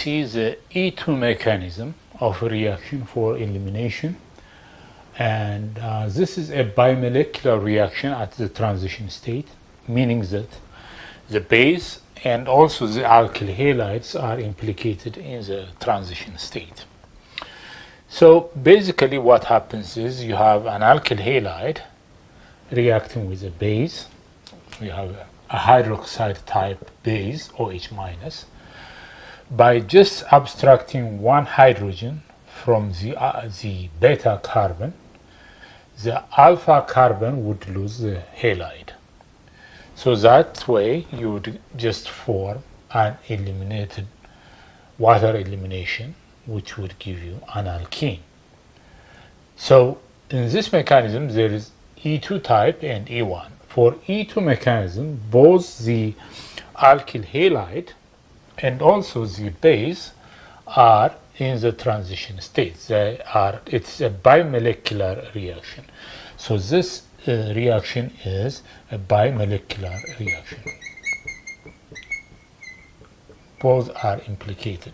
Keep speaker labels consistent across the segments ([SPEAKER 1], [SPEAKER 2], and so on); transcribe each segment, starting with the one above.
[SPEAKER 1] see the E2 mechanism of a reaction for elimination. And this is a bimolecular reaction at the transition state, meaning that the base and also the alkyl halides are implicated in the transition state. So basically what happens is you have an alkyl halide reacting with a base. We have a hydroxide type base, OH minus. By just abstracting one hydrogen from the beta carbon, the alpha carbon would lose the halide. So that way you would just form an eliminated water elimination, which would give you an alkene. So in this mechanism there is E2 type and E1. For E2 mechanism, both the alkyl halide and also the base are in the transition state. It's a bimolecular reaction. So this reaction is a bimolecular reaction. Both are implicated.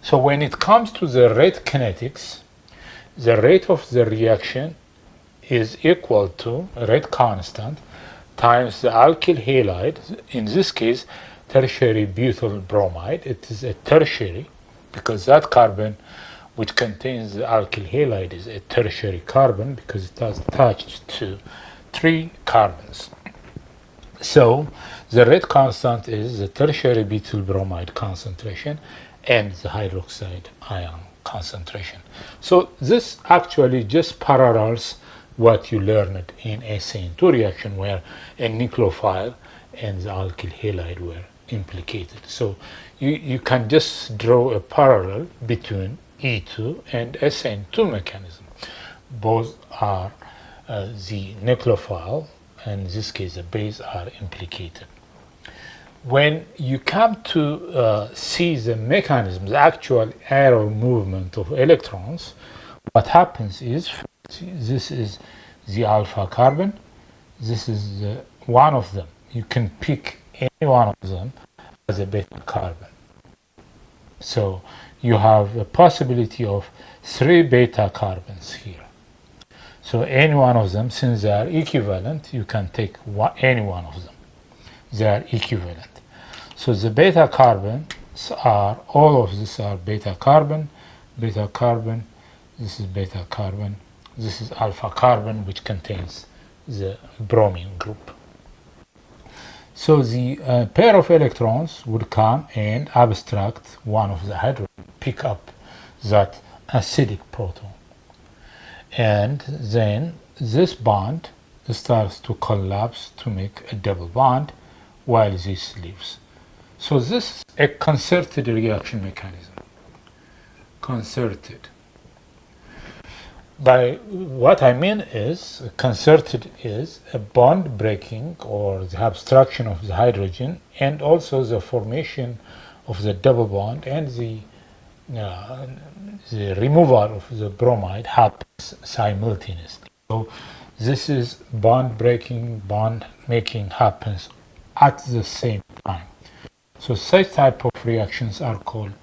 [SPEAKER 1] So when it comes to the rate kinetics, the rate of the reaction is equal to rate constant times the alkyl halide, in this case tertiary butyl bromide. It is a tertiary because that carbon which contains the alkyl halide is a tertiary carbon because it has attached to 3 carbons. So the rate constant is the tertiary butyl bromide concentration and the hydroxide ion concentration. So this actually just parallels what you learned in SN2 reaction, where a nucleophile and the alkyl halide were implicated. So you can just draw a parallel between E2 and SN2 mechanism. Both are the nucleophile, and in this case the base, are implicated. When you come to see the mechanism, the actual arrow movement of electrons, what happens is this is the alpha carbon, this is one of them. You can pick any one of them as a beta carbon. So you have a possibility of 3 beta carbons here. So any one of them, since they are equivalent, you can take any one of them. They are equivalent. So the beta carbons are, all of these are beta carbon, this is beta carbon, this is alpha carbon, which contains the bromine group. So the pair of electrons would come and abstract one of the hydrogen, pick up that acidic proton. And then this bond starts to collapse to make a double bond while this leaves. So this is a concerted reaction mechanism. Concerted. By what I mean is, concerted is a bond breaking or the abstraction of the hydrogen, and also the formation of the double bond, and the removal of the bromide happens simultaneously. So this is bond breaking, bond making happens at the same time. So such type of reactions are called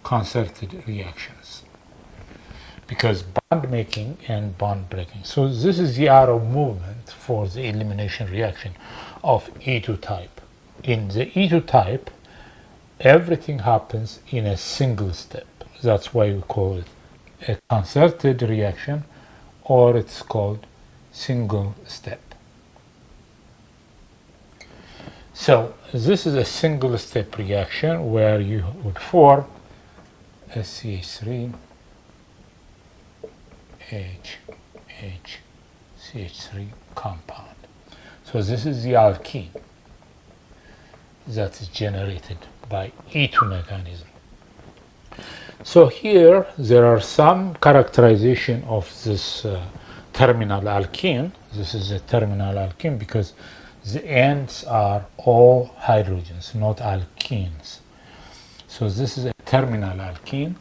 [SPEAKER 1] concerted reactions, because bond making and bond breaking. So this is the arrow movement for the elimination reaction of E2 type. In the E2 type, everything happens in a single step. That's why we call it a concerted reaction, or it's called single step. So this is a single step reaction where you would form SCH3 CH3 compound. So this is the alkene that is generated by E2 mechanism. So here there are some characterization of this terminal alkene. This is a terminal alkene because the ends are all hydrogens, not alkenes. So this is a terminal alkene.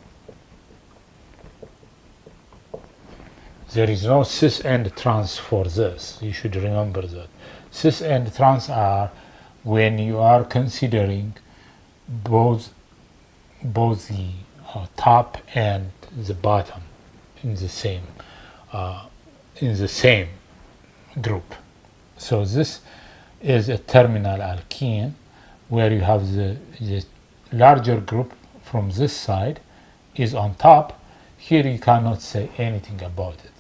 [SPEAKER 1] There is no cis and trans for this. You should remember that. Cis and trans are when you are considering both both the top and the bottom in the same group. So this is a terminal alkene where you have the larger group from this side is on top. Here you cannot say anything about it.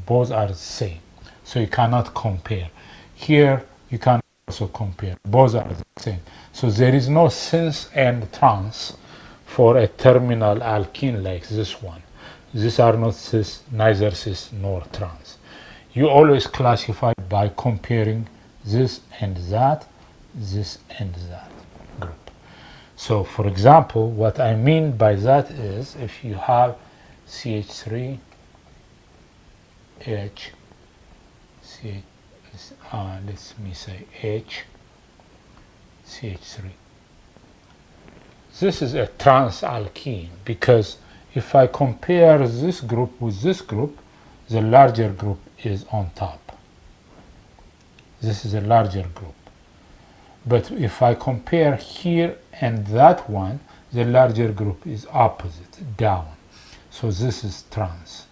[SPEAKER 1] Both are the same. So you cannot compare. Here you can also compare. Both are the same. So there is no cis and trans for a terminal alkene like this one. These are not cis, neither cis nor trans. You always classify by comparing this and that, this and that group. So for example, what I mean by that is if you have CH3, H, let me say H, CH3. This is a trans alkene because if I compare this group with this group, the larger group is on top. This is a larger group. But if I compare here and that one, the larger group is opposite, down. So this is trans.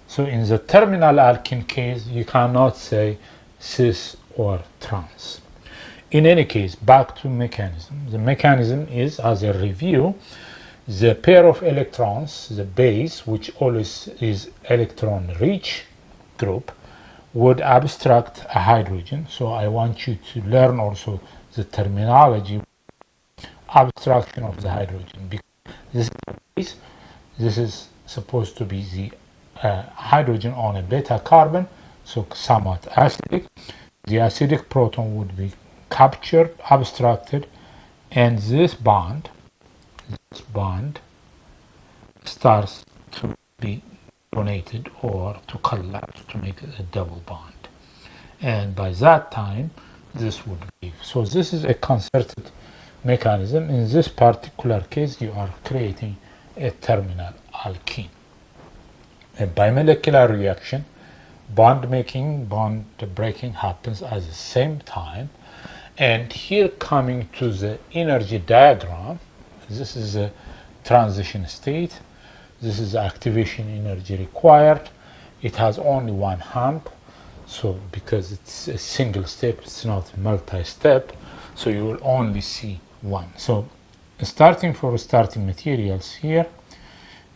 [SPEAKER 1] So in the terminal alkene case, you cannot say cis or trans. In any case, back to mechanism. The mechanism is, as a review, the pair of electrons, the base, which always is electron-rich group, would abstract a hydrogen. So I want you to learn also the terminology abstraction of the hydrogen. Because this is supposed to be the hydrogen on a beta carbon, so somewhat acidic. The acidic proton would be captured, abstracted, and this bond starts to be donated or to collapse to make a double bond. And by that time, this would leave. So this is a concerted mechanism. In this particular case, you are creating a terminal alkene. A bimolecular reaction, bond making, bond breaking happens at the same time. And here coming to the energy diagram, this is a transition state. This is the activation energy required. It has only one hump. So because it's a single step, it's not multi-step. So you will only see one. So starting for starting materials here,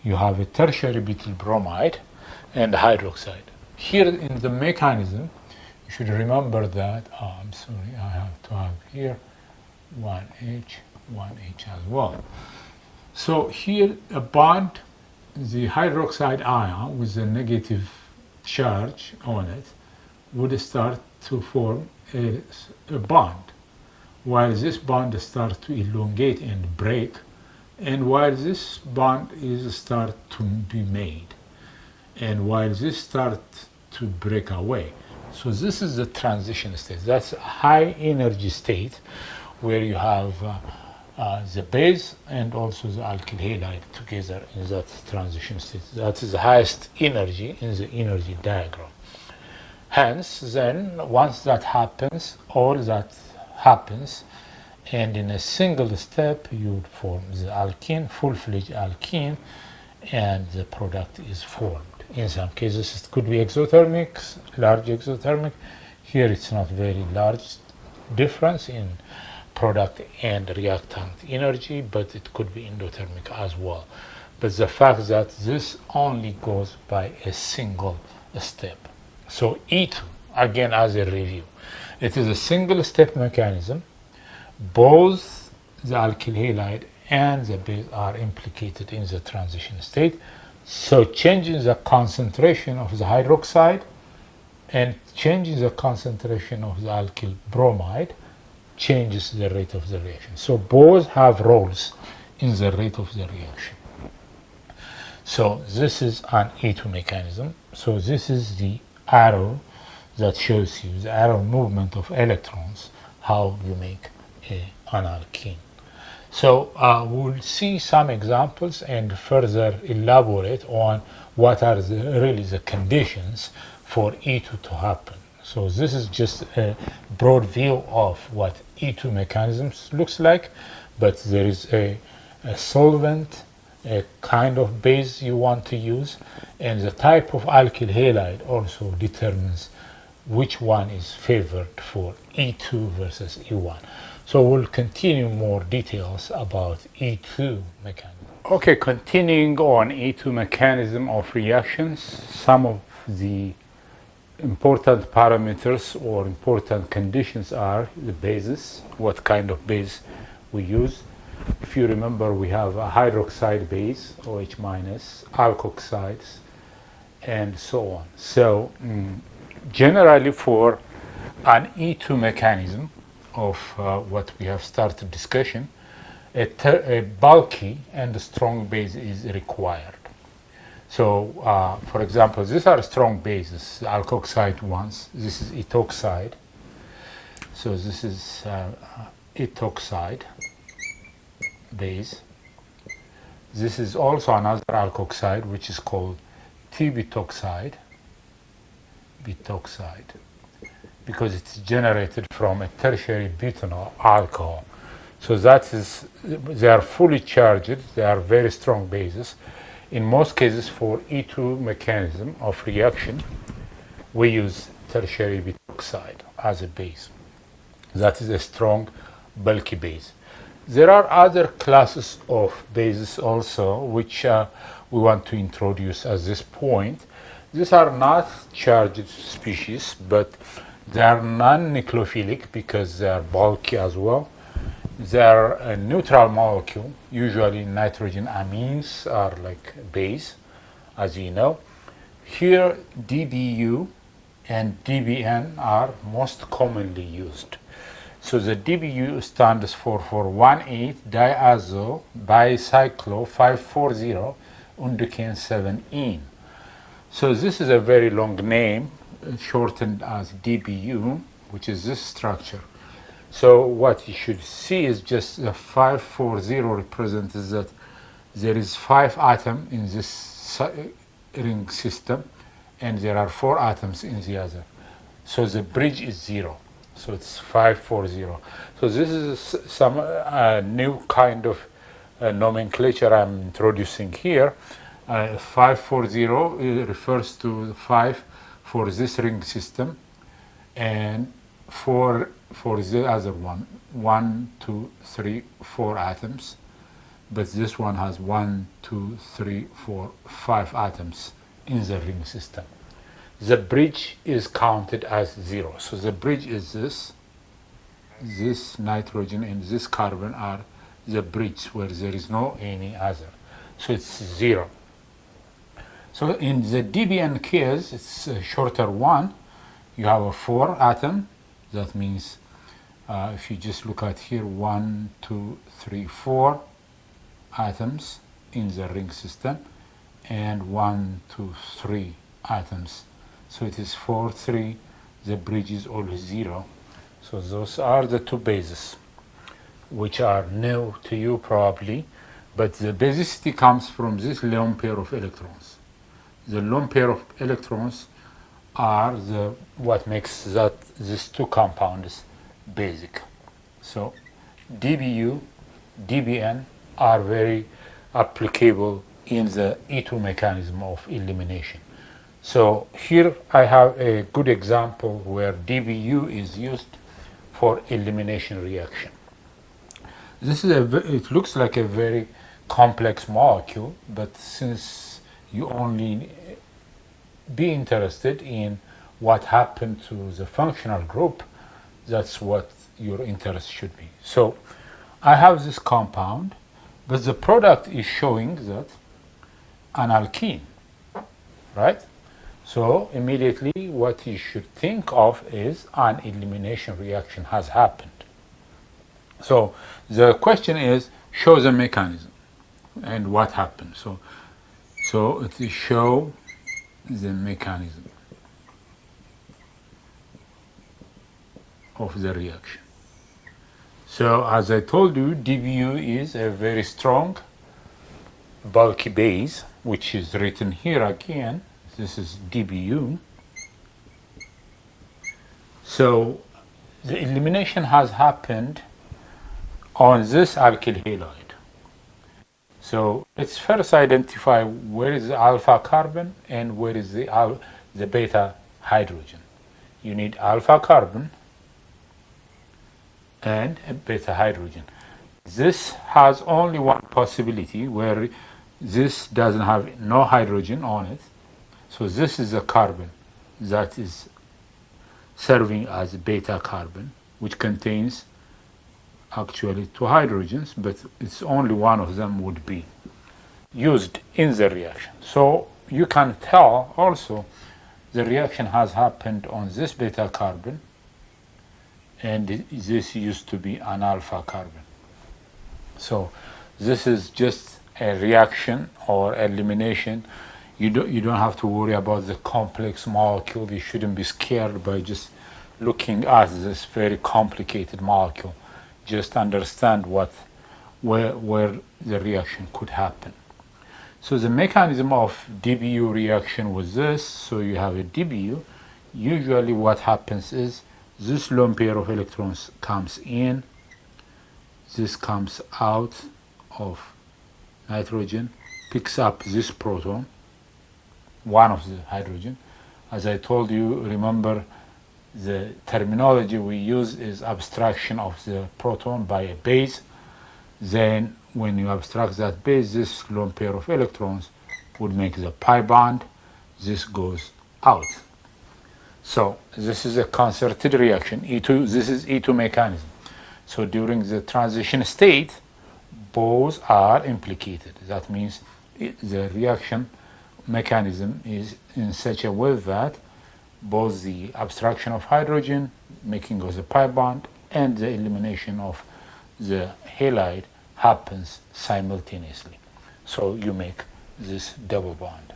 [SPEAKER 1] you have a tertiary butyl bromide and hydroxide. Here in the mechanism, you should remember that, I'm sorry, I have to have here 1H as well. So here a bond, the hydroxide ion with a negative charge on it would start to form a bond, while this bond starts to elongate and break, and while this bond is start to be made, and while this starts to break away. So this is the transition state. That's a high energy state where you have the base and also the alkyl halide together in that transition state. That is the highest energy in the energy diagram. Hence, then, once that happens, all that happens, and in a single step, you would form the alkene, full-fledged alkene, and the product is formed. In some cases, it could be exothermic, large exothermic. Here, it's not very large difference in product and reactant energy, but it could be endothermic as well. But the fact that this only goes by a single step. So E2, again as a review, it is a single step mechanism. Both the alkyl halide and the base are implicated in the transition state. So changing the concentration of the hydroxide and changing the concentration of the alkyl bromide changes the rate of the reaction. So both have roles in the rate of the reaction. So this is an E2 mechanism. So this is the arrow that shows you the arrow movement of electrons, how you make an alkene. So we'll see some examples and further elaborate on what are really the conditions for E2 to happen. So this is just a broad view of what E2 mechanisms looks like, but there is a solvent, a kind of base you want to use, and the type of alkyl halide also determines which one is favored for E2 versus E1. So we'll continue more details about E2 mechanism. Okay, continuing on E2 mechanism of reactions, some of the important parameters or important conditions are the bases, what kind of base we use. If you remember, we have a hydroxide base, OH minus, alkoxides, and so on. So generally for an E2 mechanism of what we have started discussion, a bulky and a strong base is required. So for example, these are strong bases, alkoxide ones. This is etoxide. So this is etoxide base. This is also another alkoxide, which is called T-butoxide, because it's generated from a tertiary butanol alcohol. So that is, they are fully charged, they are very strong bases. In most cases for E2 mechanism of reaction, we use tertiary butoxide as a base. That is a strong, bulky base. There are other classes of bases also which we want to introduce at this point. These are not charged species, but they are non-nucleophilic because they are bulky as well. They are a neutral molecule. Usually nitrogen amines are like base, as you know. Here DBU and DBN are most commonly used. So the DBU stands for 1,8-diazo bicyclo 5,4,0 undecane 7-ene. So this is a very long name, shortened as DBU, which is this structure. So what you should see is just the 5,4,0 represents that there is 5 atoms in this ring system, and there are 4 atoms in the other. So the bridge is 0. So it's 5,4,0. So this is some new kind of nomenclature I'm introducing here. 5,4,0 refers to the 5 for this ring system, and 4 for the other one. 1, 2, 3, 4 atoms. But this one has 1, 2, 3, 4, 5 atoms in the ring system. The bridge is counted as 0. So the bridge is this nitrogen and this carbon are the bridge where there is no any other. So it's 0. So in the DBN case, it's a shorter one. You have a 4 atom. That means if you just look at here, 1, 2, 3, 4 atoms in the ring system, and 1, 2, 3 atoms. So it is 4, 3. The bridge is always 0. So those are the 2 bases, which are new to you probably, but the basicity comes from this lone pair of electrons. The lone pair of electrons are what makes these 2 compounds basic. So DBU, DBN are very applicable in the E2 mechanism of elimination. So here I have a good example where DBU is used for elimination reaction. This is it looks like a very complex molecule, but since you only be interested in what happened to the functional group, that's what your interest should be. So I have this compound, but the product is showing that an alkene, right? So immediately what you should think of is an elimination reaction has happened. So the question is, show the mechanism and what happened. So it is show the mechanism of the reaction. So as I told you, DBU is a very strong bulky base, which is written here again. This is DBU. So the elimination has happened on this alkyl halide. So let's first identify where is the alpha carbon and where is the beta hydrogen. You need alpha carbon and a beta hydrogen. This has only one possibility where this doesn't have no hydrogen on it. So this is a carbon that is serving as beta carbon, which contains actually two hydrogens, but it's only one of them would be used in the reaction. So you can tell also the reaction has happened on this beta carbon, and this used to be an alpha carbon. So this is just a reaction or elimination. You don't have to worry about the complex molecule. You shouldn't be scared by just looking at this very complicated molecule. Just understand where the reaction could happen. So the mechanism of DBU reaction was this. So you have a DBU. Usually what happens is this lone pair of electrons comes in, this comes out of nitrogen, picks up this proton, one of the hydrogen. As I told you, remember the terminology we use is abstraction of the proton by a base. Then when you abstract that base, this lone pair of electrons would make the pi bond. This goes out. So this is a concerted reaction. E2, this is E2 mechanism. So during the transition state, both are implicated. That means the reaction mechanism is in such a way that both the abstraction of hydrogen, making of the pi bond, and the elimination of the halide happens simultaneously. So you make this double bond.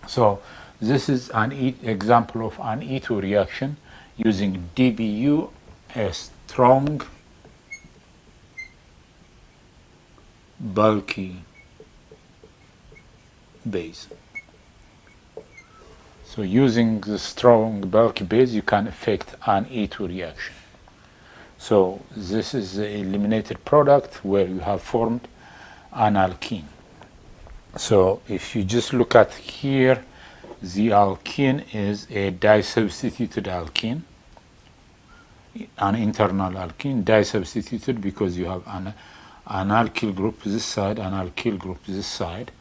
[SPEAKER 1] So this is an example of an E2 reaction using DBU, a strong, bulky base. So using the strong bulky base, you can effect an E2 reaction. So this is the eliminated product where you have formed an alkene. So if you just look at here, the alkene is a disubstituted alkene, an internal alkene, disubstituted because you have an alkyl group this side, an alkyl group this side.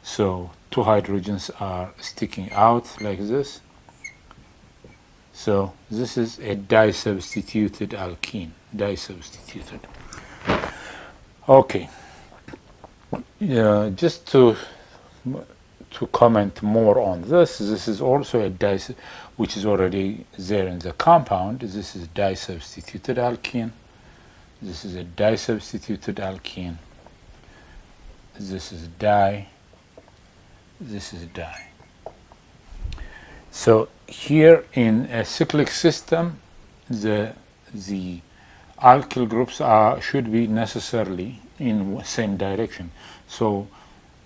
[SPEAKER 1] So two hydrogens are sticking out like this. So this is a disubstituted alkene, disubstituted. Okay, just to comment more on this is also a which is already there in the compound. This is disubstituted alkene. This is a disubstituted alkene. This is di. This is di. So here in a cyclic system, the alkyl groups should be necessarily in the same direction. So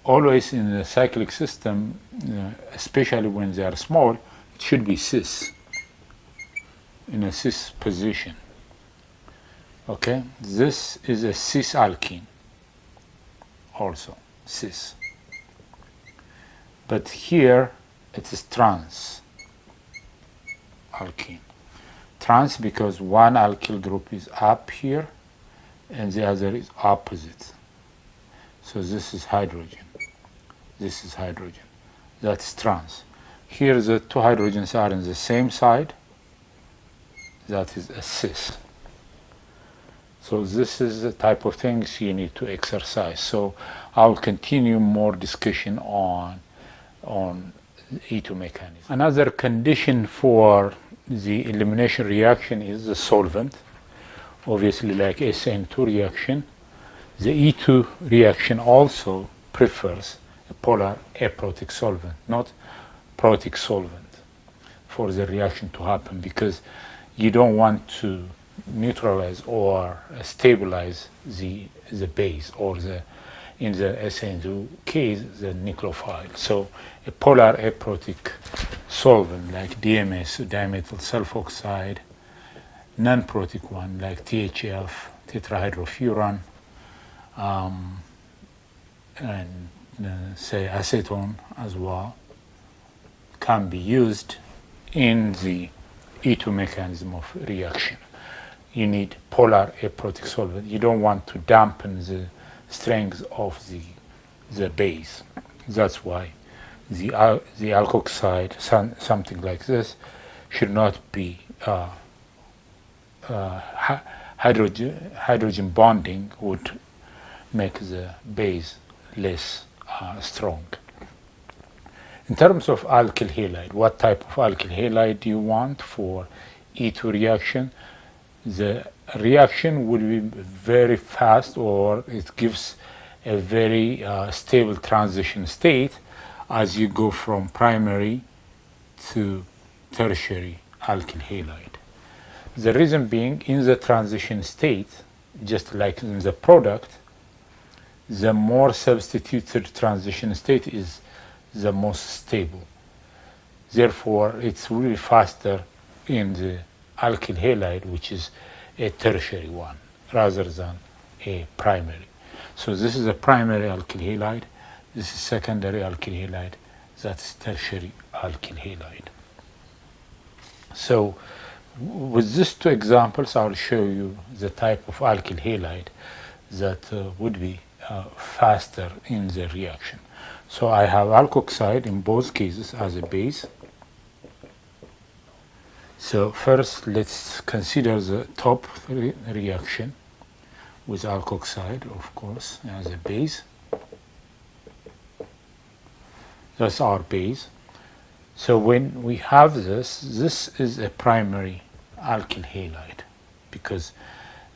[SPEAKER 1] always in the cyclic system, especially when they are small, it should be cis, in a cis position. Okay, this is a cis alkene, also cis. But here it is trans alkene. Trans because one alkyl group is up here and the other is opposite. So this is hydrogen. This is hydrogen. That's trans. Here the two hydrogens are on the same side. That is a cis. So this is the type of things you need to exercise. So I'll continue more discussion on E2 mechanism. Another condition for the elimination reaction is the solvent. Obviously, like SN2 reaction, the E2 reaction also prefers a polar aprotic solvent, not protic solvent, for the reaction to happen, because you don't want to neutralize or stabilize the base, or in the SN2 case, the nucleophile. So a polar aprotic solvent like DMS, dimethyl sulfoxide, non-protic one like THF, tetrahydrofuran, and say acetone as well, can be used in the E2 mechanism of reaction. You need polar aprotic solvent. You don't want to dampen the strength of the base. That's why the alkoxide, something like this, should not be hydrogen bonding would make the base less strong. In terms of alkyl halide, what type of alkyl halide do you want for E2 reaction? The reaction will be very fast, or it gives a very stable transition state as you go from primary to tertiary alkyl halide. The reason being, in the transition state, just like in the product, the more substituted transition state is the most stable. Therefore, it's really faster in the alkyl halide, which is a tertiary one, rather than a primary. So this is a primary alkyl halide, this is secondary alkyl halide, that's tertiary alkyl halide. So with these two examples, I'll show you the type of alkyl halide that would be faster in the reaction. So I have alkoxide in both cases as a base. So first, let's consider the top reaction with alkoxide, of course, as a base. That's our base. So when we have this is a primary alkyl halide, because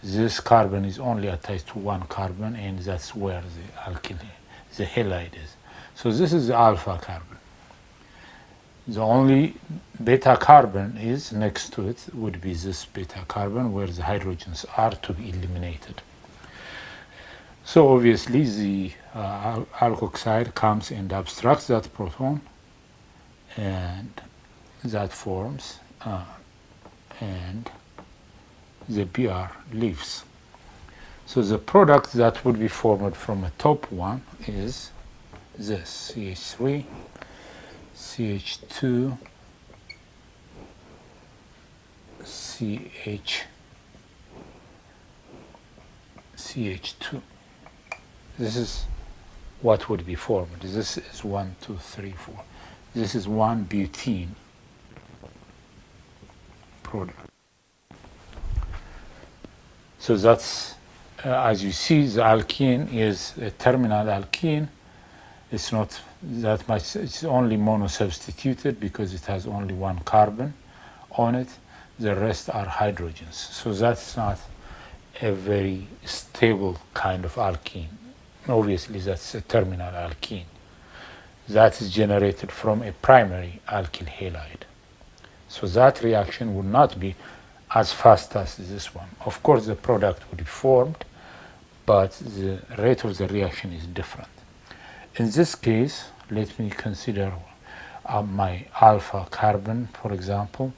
[SPEAKER 1] this carbon is only attached to one carbon, and that's where the halide is. So this is the alpha carbon. The only beta carbon is next to it would be this beta carbon, where the hydrogens are to be eliminated. So obviously the alkoxide comes and abstracts that proton, and that forms, and the Br leaves. So the product that would be formed from a top one is this CH3, CH2, CH2. This is what would be formed. This is 1, 2, 3, 4. This is one butene product. So that's, as you see, the alkene is a terminal alkene. It's not that much, it's only monosubstituted because it has only one carbon on it. The rest are hydrogens. So that's not a very stable kind of alkene. Obviously, that's a terminal alkene. That is generated from a primary alkyl halide. So that reaction would not be as fast as this one. Of course, the product would be formed, but the rate of the reaction is different. In this case, let me consider my alpha carbon, for example.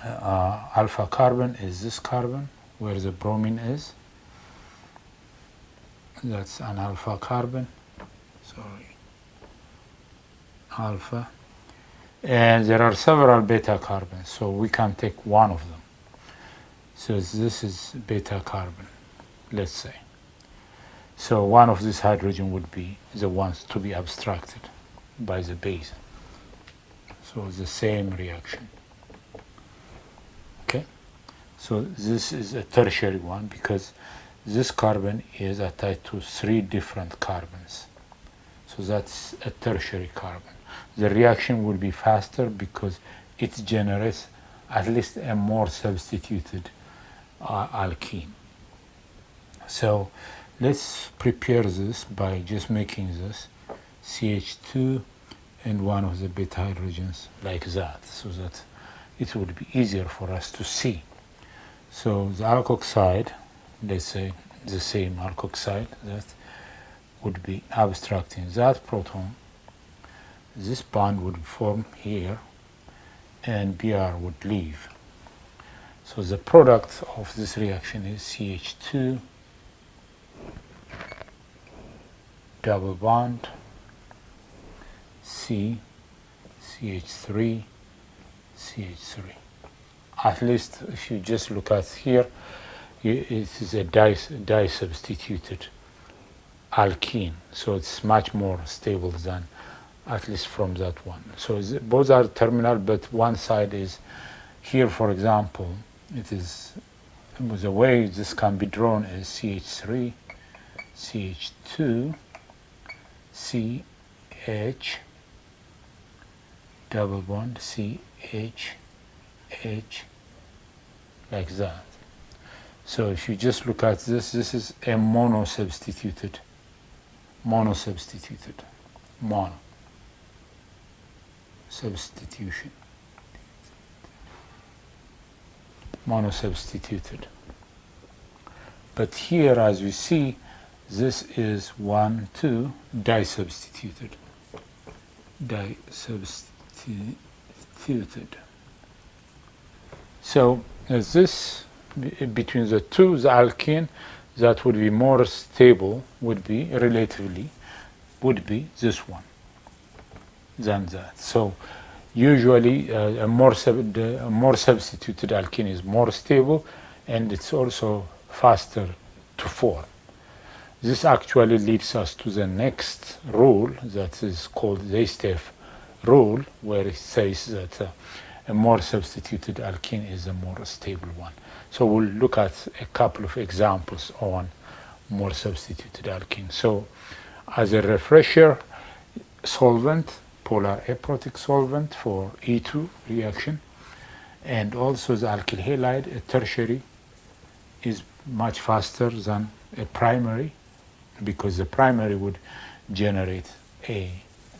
[SPEAKER 1] Alpha carbon is this carbon, where the bromine is. That's an alpha carbon. Sorry. Alpha. And there are several beta carbons, so we can take one of them. So this is beta carbon, let's say. So one of these hydrogen would be the ones to be abstracted by the base. So the same reaction. Okay? So this is a tertiary one because this carbon is attached to 3 different carbons. So that's a tertiary carbon. The reaction will be faster because it generates at least a more substituted alkene. So let's prepare this by just making this CH2 and one of the beta hydrogens like that, so that it would be easier for us to see. So the alkoxide, let's say the same alkoxide, that would be abstracting that proton. This bond would form here, and Br would leave. So the product of this reaction is CH2 double bond C CH3 CH3. At least if you just look at here, it is a di-substituted alkene, so it's much more stable than, at least from that one. So both are terminal, but one side is here, for example, it is, the way this can be drawn is CH3 CH2 CH double bond CH H, like that. So if you just look at this, this is a mono substitution. Mono substituted. But here, as we see, this is 1, 2 di-substituted. So this, between the two, the alkene that would be more stable would be, relatively, would be this one than that. So usually a more substituted alkene is more stable, and it's also faster to form. This actually leads us to the next rule that is called Saytzeff rule, where it says that a more substituted alkene is a more stable one. So we'll look at a couple of examples on more substituted alkene. So as a refresher, solvent, polar aprotic solvent for E2 reaction, and also the alkyl halide, a tertiary, is much faster than a primary, because the primary would generate a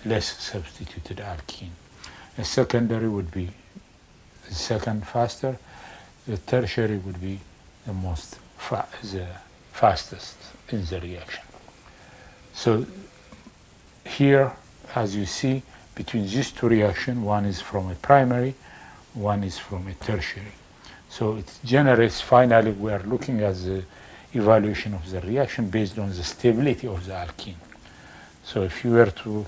[SPEAKER 1] less substituted alkene. A secondary would be the second faster. The tertiary would be the the fastest in the reaction. So here, as you see, between these two reactions, one is from a primary, one is from a tertiary. So it generates, finally, we are looking at the evaluation of the reaction based on the stability of the alkene. So if you were to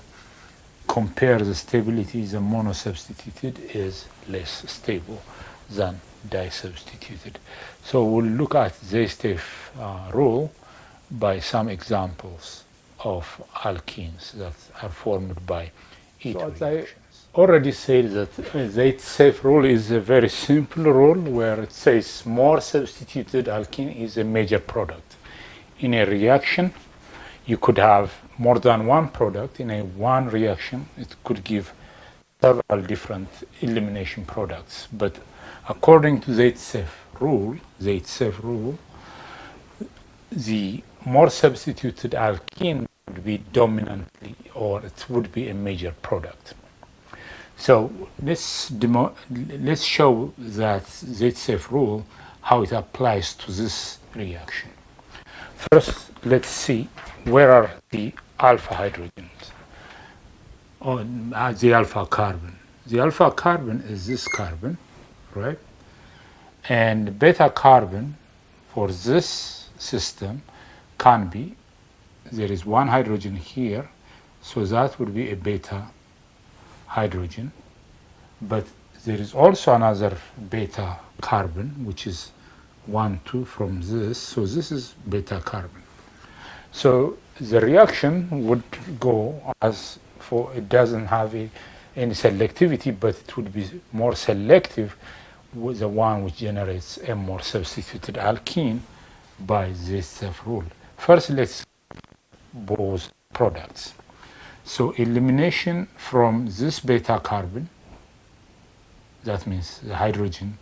[SPEAKER 1] compare the stability, the mono-substituted is less stable than di-substituted. So we'll look at Saytzeff rule by some examples of alkenes that are formed by E2 reactions. I already said that Saytzeff rule is a very simple rule where it says more substituted alkene is a major product. In a reaction, you could have more than one product. In a one reaction, it could give several different elimination products. But according to Saytzeff rule, the more substituted alkene would be dominantly, or it would be a major product. So let's show that Saytzeff rule, how it applies to this reaction. First, let's see where are the alpha hydrogens, or the alpha carbon. The alpha carbon is this carbon, right? And beta carbon for this system can be, there is one hydrogen here, so that would be a beta hydrogen, but there is also another beta carbon, which is 1, 2 from this, so this is beta carbon. So the reaction would go as for, it doesn't have any selectivity, but it would be more selective with the one which generates a more substituted alkene by Saytzeff rule. First, let's both products. So elimination from this beta carbon, that means the hydrogen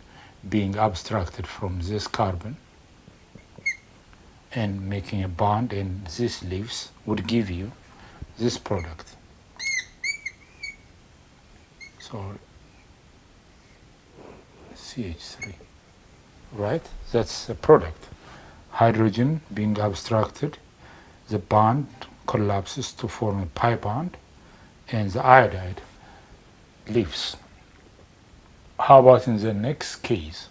[SPEAKER 1] being abstracted from this carbon and making a bond, and this leaves, would give you this product. So CH3, right? That's a product. Hydrogen being abstracted, the bond collapses to form a pi bond, and the iodide leaves. How about in the next case?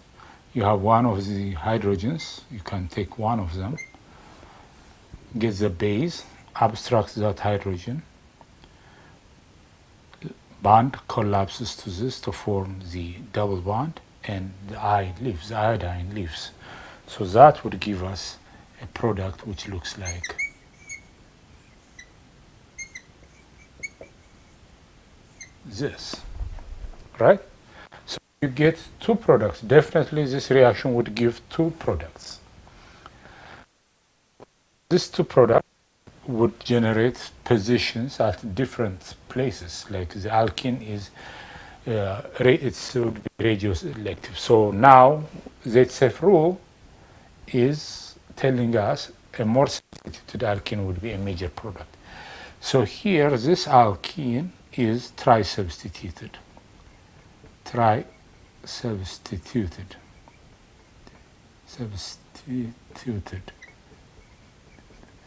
[SPEAKER 1] You have one of the hydrogens, you can take one of them, get the base, abstract that hydrogen, bond collapses to this to form the double bond, and the iodine leaves. So that would give us a product which looks like this, right? So you get two products. Definitely this reaction would give two products. These two products would generate positions at different places, like the alkene is it would be regioselective. So now Saytzeff rule is telling us a more substituted alkene would be a major product. So here this alkene is tri-substituted.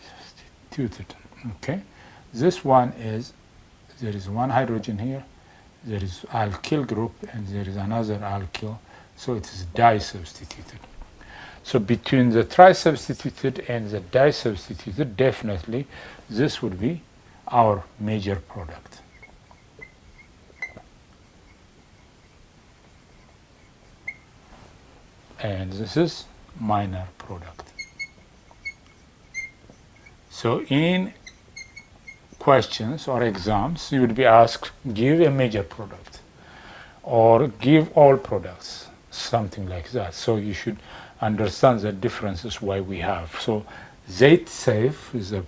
[SPEAKER 1] Substituted. Okay. This one is, there is one hydrogen here, there is alkyl group, and there is another alkyl, so it is di-substituted. So between the tri-substituted and the di-substituted, definitely this would be our major product. And this is minor product. So in questions or exams, you would be asked, give a major product or give all products, something like that. So you should understand the differences why we have. So Saytzeff is a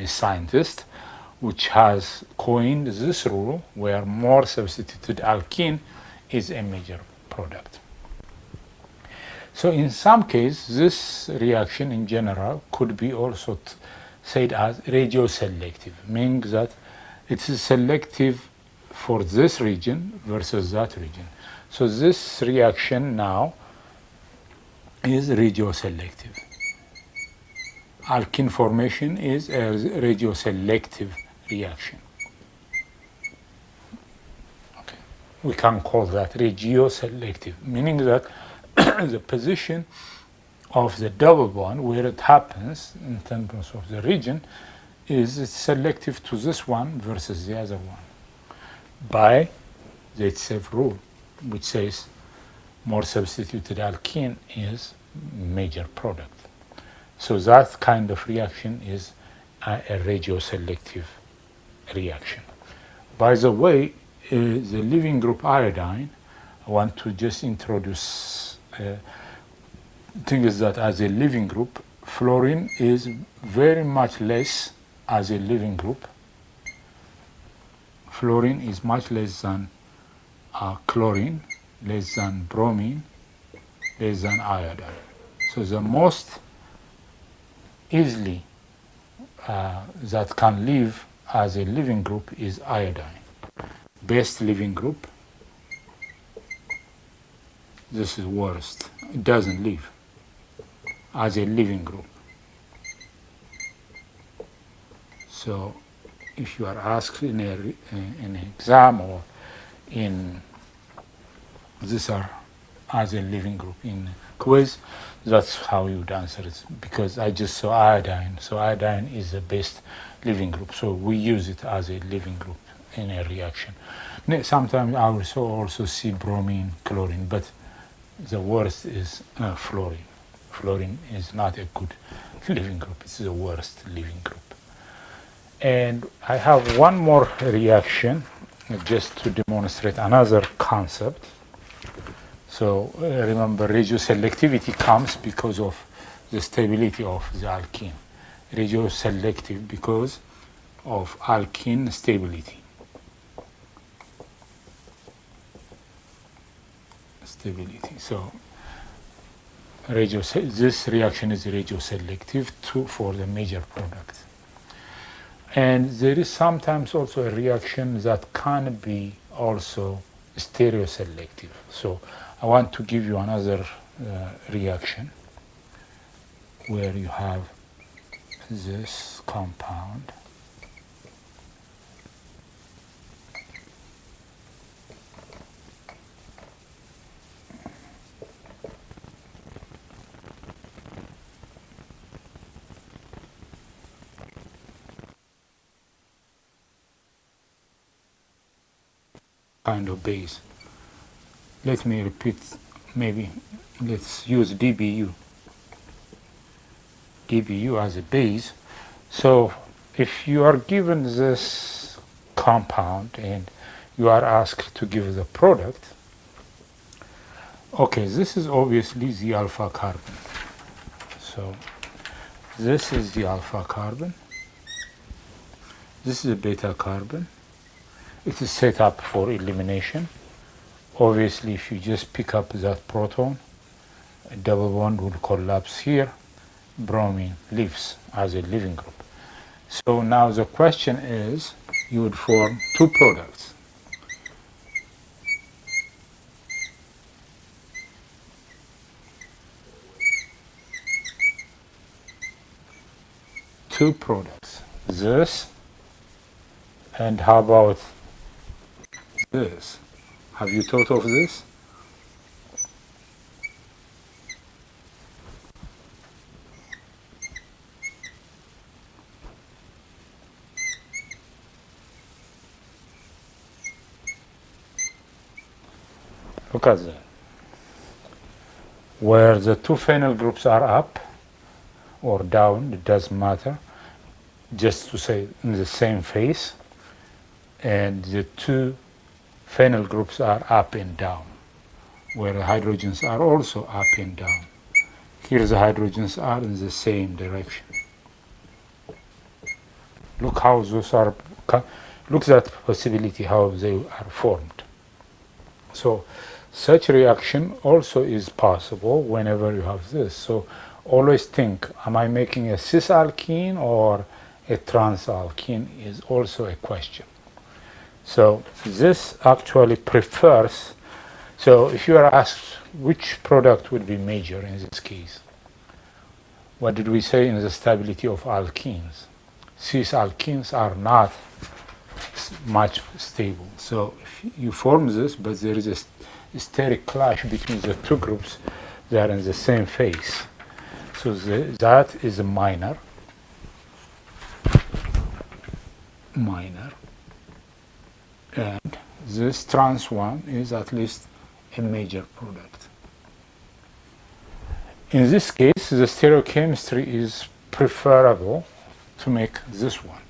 [SPEAKER 1] scientist which has coined this rule where more substituted alkene is a major product. So in some cases, this reaction in general could be also said as regioselective, meaning that it is selective for this region versus that region. So this reaction now is regioselective. Alkene formation is a regioselective reaction. Okay. We can call that regioselective, meaning that the position of the double bond where it happens in terms of the region is selective to this one versus the other one by the Saytzeff rule, which says more substituted alkene is major product. So that kind of reaction is a regioselective reaction. By the way, the leaving group iodine, I want to just introduce thing is that as a leaving group, fluorine is very much less as a leaving group. Fluorine is much less than chlorine, less than bromine, less than iodine. So the most easily that can live as a leaving group is iodine. Best leaving group, this is worst. It doesn't live as a living group. So if you are asked in an exam or in these are as a living group in quiz, that's how you would answer it, because I just saw iodine. So iodine is the best living group. So we use it as a living group in a reaction. Sometimes I also see bromine, chlorine, but the worst is fluorine. Fluorine is not a good living group. It's the worst living group. And I have one more reaction just to demonstrate another concept. So remember, regioselectivity comes because of the stability of the alkene. Regioselective because of alkene stability. So this reaction is regioselective for the major product. And there is sometimes also a reaction that can be also stereoselective. So I want to give you another reaction where you have this compound. kind of base. Let me repeat, maybe let's use DBU as a base. So if you are given this compound and you are asked to give the product, okay, this is obviously the alpha carbon. So this is the alpha carbon, this is a beta carbon. It is set up for elimination. Obviously, if you just pick up that proton, a double bond will collapse here, bromine leaves as a leaving group. So now the question is, you would form two products. Two products, this, and how about this? Have you thought of this? Look at that. Where the two phenyl groups are up or down, it doesn't matter, just to say in the same phase, and the two phenyl groups are up and down, where the hydrogens are also up and down. Here the hydrogens are in the same direction. Look how those are, look at that possibility how they are formed. So such reaction also is possible whenever you have this. So always think, am I making a cis alkene or a trans alkene is also a question. So this actually prefers, so if you are asked which product would be major in this case, what did we say in the stability of alkenes? Cis alkenes are not much stable. So if you form this, but there is a steric clash between the two groups, they are in the same phase. So that is a minor, and this trans one is at least a major product. In this case, the stereochemistry is preferable to make this one.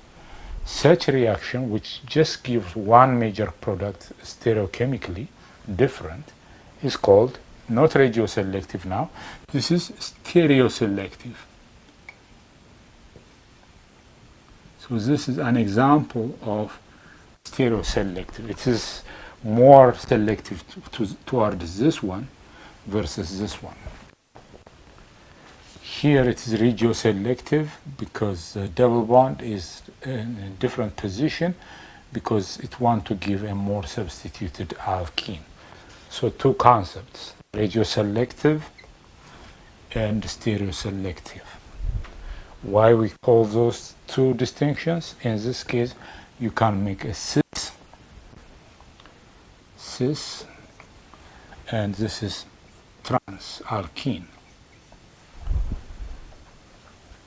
[SPEAKER 1] Such reaction, which just gives one major product stereochemically different, is called not regioselective now, this is stereoselective. So this is an example of stereoselective. It is more selective towards this one versus this one. Here it is regioselective because the double bond is in a different position because it wants to give a more substituted alkene. So two concepts, regioselective and stereoselective. Why we call those two distinctions? In this case, you can make a cis, and this is trans alkene.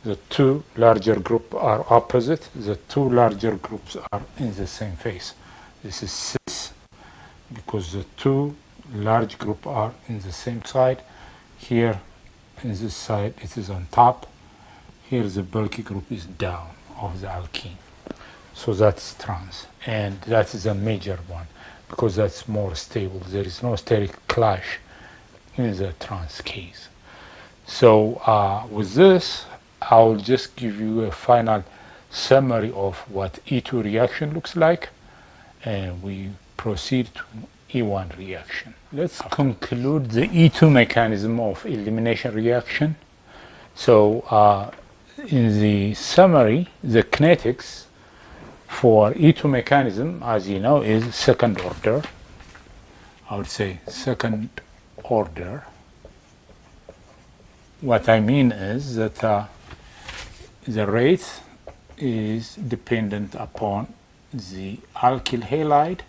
[SPEAKER 1] The two larger groups are opposite. The two larger groups are in the same phase. This is cis because the two large groups are in the same side. Here, in this side, it is on top. Here, the bulky group is down of the alkene. So that's trans, and that is a major one because that's more stable. There is no steric clash in the trans case. So with this, I'll just give you a final summary of what E2 reaction looks like, and we proceed to E1 reaction. Let's conclude the E2 mechanism of elimination reaction. So in the summary, the kinetics for E2 mechanism, as you know, is second order. I would say second order. What I mean is that the rate is dependent upon the alkyl halide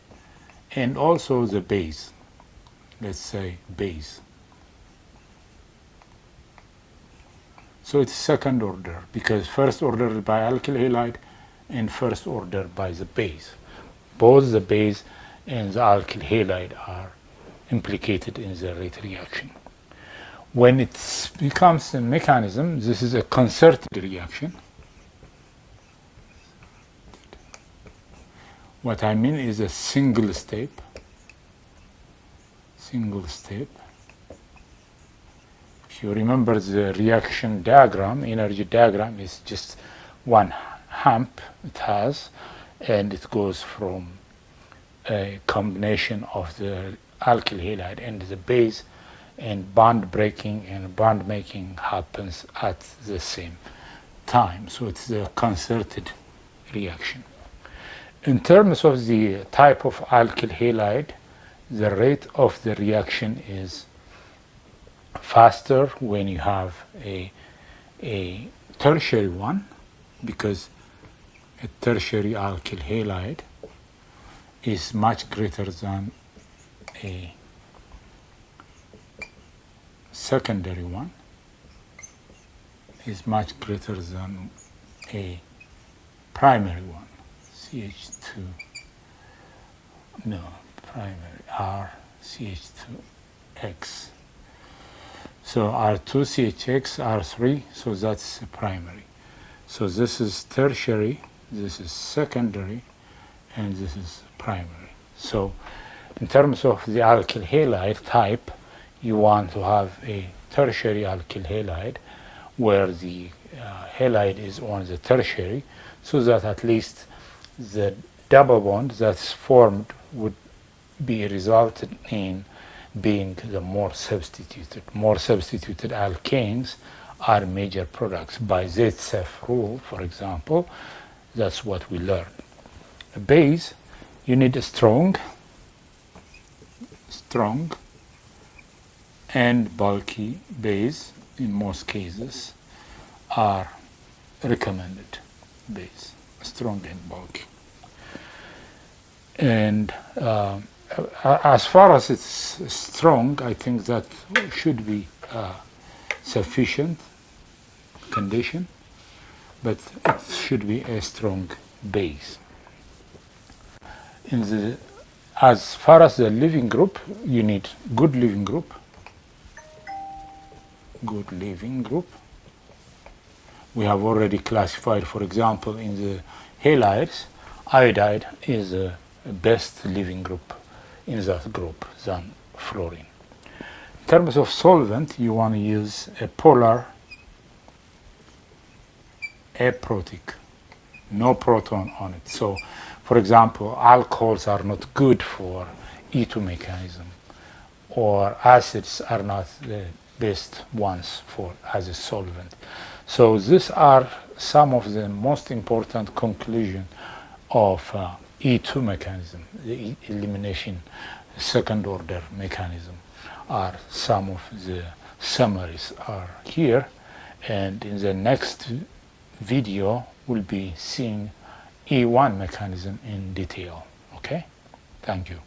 [SPEAKER 1] and also the base. Let's say base. So it's second order because first order by alkyl halide and first order by the base. Both the base and the alkyl halide are implicated in the rate reaction. When it becomes a mechanism, this is a concerted reaction. What I mean is a single step. If you remember the reaction diagram, energy diagram is just one hump it has, and it goes from a combination of the alkyl halide and the base, and bond breaking and bond making happens at the same time. So it's a concerted reaction. In terms of the type of alkyl halide, the rate of the reaction is faster when you have a tertiary one, because a tertiary alkyl halide is much greater than a secondary one, is much greater than a primary one. CH2, no, primary, R, CH2X. So R2, CHX, R3, so that's primary. So this is tertiary, this is secondary, and this is primary. So in terms of the alkyl halide type, you want to have a tertiary alkyl halide where the halide is on the tertiary, so that at least the double bond that's formed would be resulted in being the more substituted. More substituted alkanes are major products. By Saytzeff rule, for example, that's what we learned. A base, you need a strong and bulky base. In most cases are recommended base, strong and bulky. And as far as it's strong, I think that should be sufficient condition, but it should be a strong base. As far as the living group, you need good living group. Good living group. We have already classified, for example, in the halides, iodide is the best living group in that group than fluorine. In terms of solvent, you want to use a polar aprotic, no proton on it. So, for example, alcohols are not good for E2 mechanism, or acids are not the best ones for as a solvent. So these are some of the most important conclusions of E2 mechanism, the elimination second order mechanism. Are some of the summaries are here, and in the next video we'll be seeing E1 mechanism in detail. Okay, thank you.